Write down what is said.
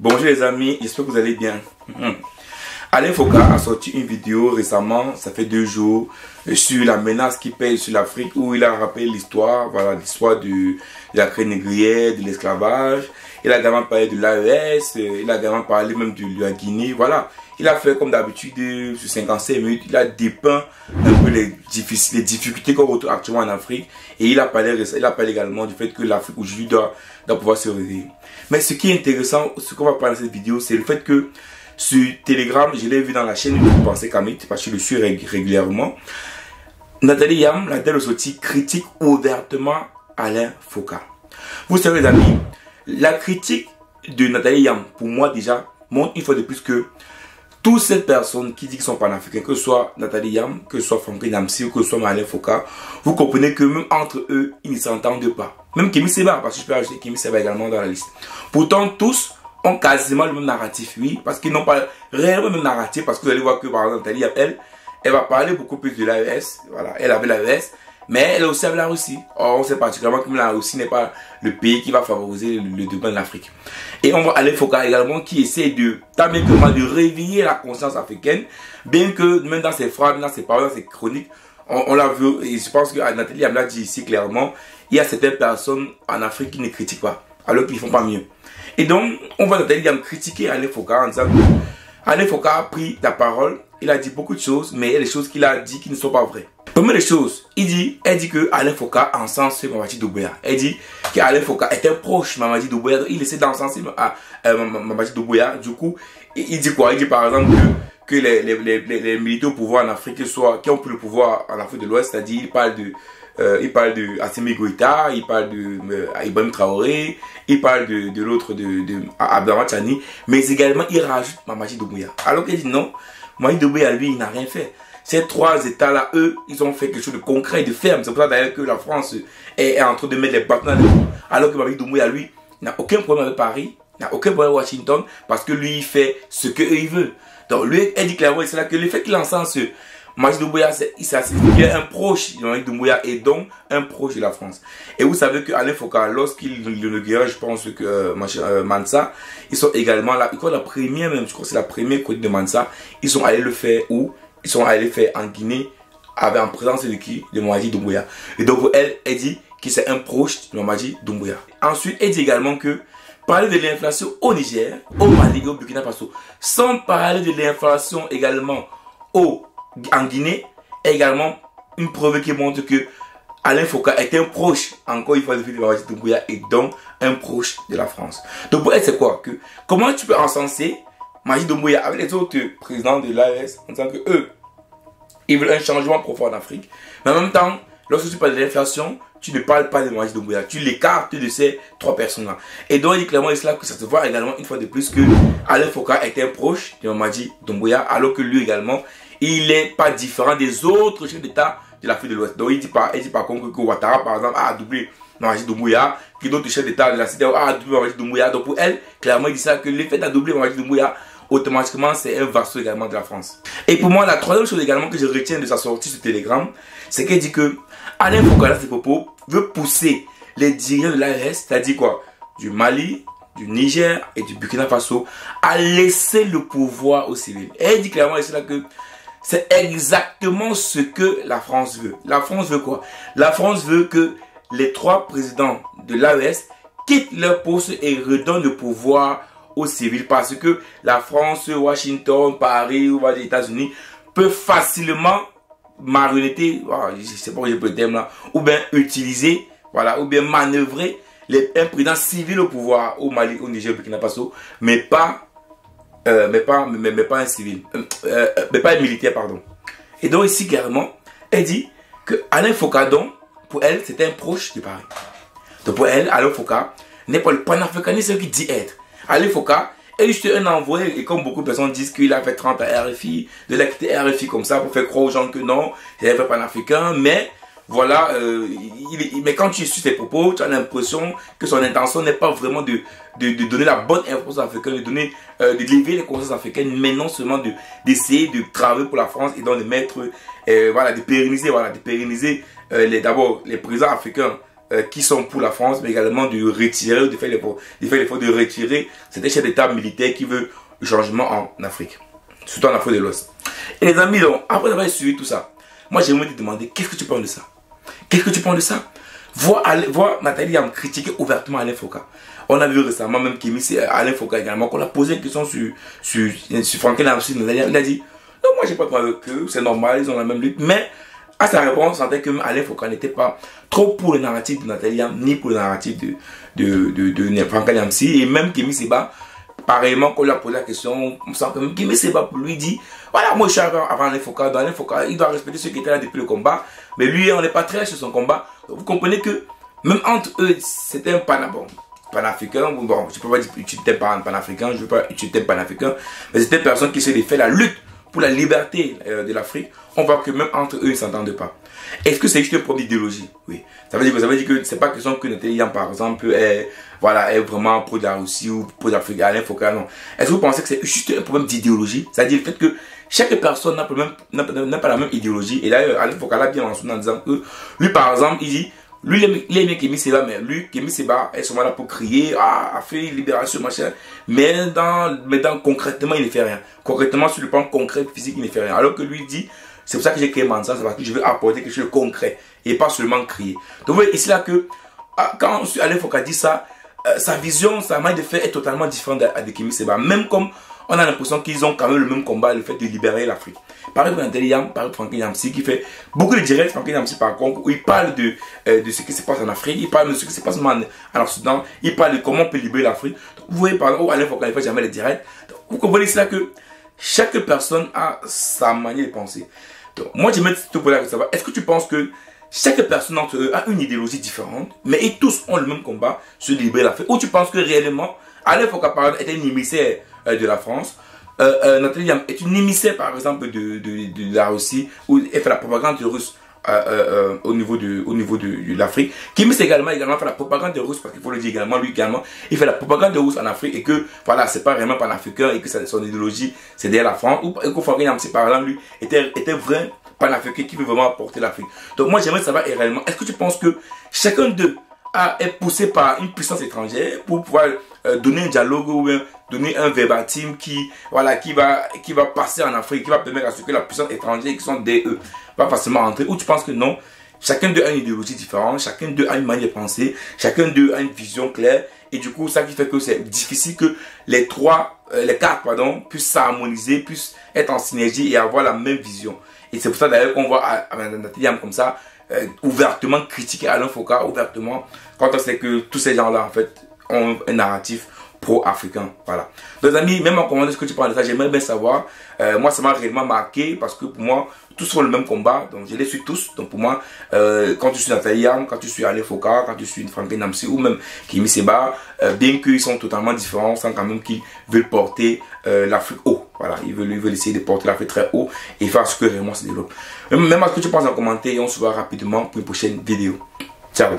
Bonjour les amis, j'espère que vous allez bien. Alain Foka a sorti une vidéo récemment, ça fait 2 jours, sur la menace qui pèse sur l'Afrique, où il a rappelé l'histoire, voilà, l'histoire de la traite négrière, de l'esclavage. Il a également parlé de l'AES, il a également parlé même de la Guinée, voilà. Il a fait comme d'habitude sur 55 minutes, il a dépeint un peu les difficultés qu'on retrouve actuellement en Afrique. Et il a parlé également du fait que l'Afrique aujourd'hui doit pouvoir se réveiller. Mais ce qui est intéressant, ce qu'on va parler dans cette vidéo, c'est le fait que sur Telegram, je l'ai vu dans la chaîne YouTube Pensée Kamit, parce que je le suis régulièrement. Nathalie Yam, la telle sortie, critique ouvertement Alain Foka. Vous savez les amis, la critique de Nathalie Yam, pour moi déjà, montre une fois de plus que toutes ces personnes qui disent qu'ils sont panafricains, que ce soit Nathalie Yam, que ce soit Franklin Namsi ou que ce soit Alain Foka, vous comprenez que même entre eux, ils ne s'entendent pas. Même Kémy Séba, parce que je peux ajouter Kémy Séba également dans la liste. Pourtant, tous ont quasiment le même narratif, oui, parce qu'ils n'ont pas réellement le même narratif, parce que vous allez voir que par exemple Nathalie Yam, elle va parler beaucoup plus de l'AES, voilà, elle avait l'AES, mais elle a aussi avec la Russie. Or, on sait particulièrement que la Russie n'est pas le pays qui va favoriser le développement de l'Afrique. Et on voit Alain Foka également qui essaie de, tant bien que mal, de réveiller la conscience africaine, bien que même dans ses phrases, dans ses paroles, dans ses chroniques, on l'a vu, et je pense que Nathalie Yam l'a dit ici clairement, il y a certaines personnes en Afrique qui ne critiquent pas, alors qu'ils ne font pas mieux. Et donc, on va Nathalie Yam critiquer Alain Foka en disant que Alain Foka a pris la parole, il a dit beaucoup de choses, mais il y a des choses qu'il a dit qui ne sont pas vraies. Première des choses, elle dit que Alain Foka encense Mamadi Doumbouya. Elle dit qu'Alain Foka est un proche de Mamadi Doumbouya. Il essaie d'encenser Mamadi Doumbouya. Du coup, il dit quoi? Il dit par exemple que les militaires au pouvoir en Afrique, qui ont pris le pouvoir en Afrique de l'Ouest, c'est-à-dire il parle de Assimi Goïta, il parle de Ibrahim Traoré, il parle de l'autre, de Abdallah Tchani, mais également il rajoute Mamadi Doumbouya. Alors qu'il dit non, Mamadi Doumbouya, lui, il n'a rien fait. Ces 3 États-là, eux, ils ont fait quelque chose de concret, de ferme. C'est pour ça d'ailleurs que la France est en train de mettre les bâtons dans les roues. Alors que Mamadi Doumbouya, lui, n'a aucun problème avec Paris, n'a aucun problème avec Washington, parce que lui, il fait ce qu'il veut. Donc lui, elle dit clairement, c'est là que le fait qu'il encense Mamadi Doumbouya, il est un proche de Mamadi Doumbouya et donc un proche de la France. Et vous savez que Alain Foka, lorsqu'il inaugure, je pense que Mansa, ils sont également là. La première même, je crois que c'est la première côte de Mansa, ils sont allés le faire où? Ils sont allés faire en Guinée en présence de qui? De Mamadi Doumbouya. Et donc elle dit que c'est un proche de Mamadi Doumbouya. Ensuite, elle dit également que parler de l'inflation au Niger, au Mali et au Burkina Faso, sans parler de l'inflation également en Guinée, est également une preuve qui montre que Alain Foka est un proche, encore une fois, de Mamadi Doumbouya et donc un proche de la France. Donc pour elle, c'est quoi? Comment tu peux encenser Mamadi Doumbouya avec les autres présidents de l'AES en disant que eux, ils veulent un changement profond en Afrique. Mais en même temps, lorsque tu parles de l'inflation, tu ne parles pas de Mamadi Doumbouya. Tu l'écartes de ces 3 personnes-là. Et donc, il dit clairement cela que ça se voit également une fois de plus que Alain Foka est un proche de Mamadi Doumbouya, alors que lui également, il n'est pas différent des autres chefs d'État de l'Afrique de l'Ouest. Donc, il dit par contre que Ouattara, par exemple, a doublé Mamadi Doumbouya, que d'autres chefs d'État de la CEDEAO a doublé Mamadi Doumbouya. Donc, pour elle, clairement, il dit ça que le fait d'adoubler Mamadi Doumbouya, automatiquement, c'est un vassau également de la France. Et pour moi, la troisième chose également que je retiens de sa sortie sur Telegram, c'est qu'elle dit que Alain Foka, dans ses propos, veut pousser les dirigeants de l'AES, c'est-à-dire quoi? Du Mali, du Niger et du Burkina Faso, à laisser le pouvoir aux civils. Et elle dit clairement ici là que c'est exactement ce que la France veut. La France veut quoi? La France veut que les 3 présidents de l'AES quittent leur poste et redonnent le pouvoir aux civils, parce que la France, Washington, Paris ou les États-Unis peuvent facilement marionnetter, je sais pas où j'ai le terme là, ou bien utiliser, voilà, ou bien manœuvrer un président civil au pouvoir au Mali, au Niger, au Burkina Faso, mais pas un civil, mais pas un militaire, pardon. Et donc ici clairement, elle dit que Alain Foka, donc, pour elle, c'était un proche de Paris. Donc pour elle, Alain Foka n'est pas le panafricanisme qui dit être. Alain Foka est juste un envoyé, et comme beaucoup de personnes disent qu'il a fait 30 à RFI, de la quitter RFI comme ça pour faire croire aux gens que non, c'est un vrai panafricain, mais voilà, mais quand tu suis ses propos, tu as l'impression que son intention n'est pas vraiment de donner la bonne information africaine, de lever les consciences africaines, mais non seulement d'essayer de travailler pour la France et donc de mettre, voilà, de pérenniser d'abord les présidents africains qui sont pour la France, mais également de retirer, de faire l'effort de retirer cet chef d'État militaire qui veut le changement en Afrique, surtout en Afrique de l'Ouest. Et les amis, donc, après avoir suivi tout ça, moi j'aimerais te demander, qu'est-ce que tu penses de ça? Qu'est-ce que tu penses de ça? Voir Nathalie Yam critiquer ouvertement Alain Foka. On a vu récemment même qu'il mis Alain Foka également, qu'on a posé une question sur Franklin Amsi. Il a dit, non, moi j'ai pas de problème avec eux, c'est normal, ils ont la même lutte, mais à sa réponse, on sentait que Alain Foka n'était pas trop pour le narratif de Nathalie Yam, ni pour le narratif de Franklin Amsi, et même Kémy Séba, pareillement, quand on lui a posé la question, on sent que même Kémy Séba pour lui dit, voilà, moi je suis avant Alain Foka, dans Alain Foka, il doit respecter ceux qui étaient là depuis le combat, mais lui, on n'est pas très sur son combat. Vous comprenez que, même entre eux, c'était un panafricain, bon, je ne peux pas dire que tu n'étais pas un panafricain, je ne veux pas que tu étais panafricain, mais c'était une personne qui s'est fait la lutte pour la liberté de l'Afrique. On voit que même entre eux, ils ne s'entendent pas. Est-ce que c'est juste un problème d'idéologie? Oui. Ça veut dire que c'est pas question que Nathalie Yam, par exemple, est vraiment pro de la Russie ou pro de l'Afrique, Alain Foka, non. Est-ce que vous pensez que c'est juste un problème d'idéologie? C'est-à-dire le fait que chaque personne n'a pas la même idéologie. Et d'ailleurs, Alain Foka l'a bien mentionné en disant que lui, par exemple, il dit, lui, il aime bien Kémy Séba, mais lui, Kémy Séba est sûrement là pour crier, a fait libération, machin. Mais concrètement, il ne fait rien. Concrètement, sur le plan concret, physique, il ne fait rien. Alors que lui, il dit, c'est pour ça que j'ai créé Mansa, c'est parce que je veux apporter quelque chose de concret et pas seulement crier. Donc, vous voyez, ici là que, quand Alain Foka dit ça, sa vision, sa manière de faire est totalement différente de Kémy Séba. Même comme on a l'impression qu'ils ont quand même le même combat, le fait de libérer l'Afrique. Pareil pour Nathalie Yam, pareil pour Franklin Yamsi, qui fait beaucoup de directs. Franklin Yamsi, par contre, où il parle de ce qui se passe en Afrique, il parle de ce qui se passe en Occident, il parle de comment on peut libérer l'Afrique. Vous voyez, par exemple, Alain Foka ne fait jamais les directs. Donc, vous comprenez cela que chaque personne a sa manière de penser. Donc, moi, je me dis tout pour savoir, est-ce que tu penses que chaque personne d'entre eux a une idéologie différente, mais ils tous ont le même combat sur libérer l'Afrique? Ou tu penses que réellement, Alain Foka, par exemple, était un émissaire de la France, Nathalie Yam est une émissaire, par exemple, de la Russie, où elle fait la propagande russe au niveau de l'Afrique. Kémy également fait la propagande russe, parce qu'il faut le dire également, lui également, il fait la propagande russe en Afrique, et que, voilà, c'est pas vraiment panafricain, et que son idéologie, c'est derrière la France, ou que Franklin Yam, par exemple, lui, était vrai panafricain qui veut vraiment apporter l'Afrique. Donc moi, j'aimerais savoir réellement, est-ce que tu penses que chacun d'eux est poussé par une puissance étrangère pour pouvoir donner un dialogue ou donner un verbatim qui va passer en Afrique, qui va permettre à ce que la puissance étrangère qui sont derrière eux va facilement entrer? Ou tu penses que non, chacun d'eux a une idéologie différente, chacun d'eux a une manière de penser, chacun d'eux a une vision claire, et du coup ça qui fait que c'est difficile que les quatre puissent s'harmoniser, puissent être en synergie et avoir la même vision. Et c'est pour ça d'ailleurs qu'on voit Nathalie Yam comme ça, ouvertement critiquer Alain Foka, ouvertement, quand on sait que tous ces gens-là, en fait, ont un narratif pro-africain. Voilà. Donc, les amis, même en commentaire ce que tu parles de ça, j'aimerais bien savoir. Moi, ça m'a réellement marqué parce que pour moi, tous font le même combat. Donc, je les suis tous. Donc, pour moi, quand tu suis Nathalie Yam, quand tu suis Alain Foka, quand tu suis Franklin Amsi ou même Kémy Séba, bien qu'ils sont totalement différents, sans quand même qu'ils veulent porter l'Afrique haut. Voilà, ils veulent essayer de porter l'Afrique très haut et faire ce que réellement se développe. Même à ce que tu penses en commentaire et on se voit rapidement pour une prochaine vidéo. Ciao.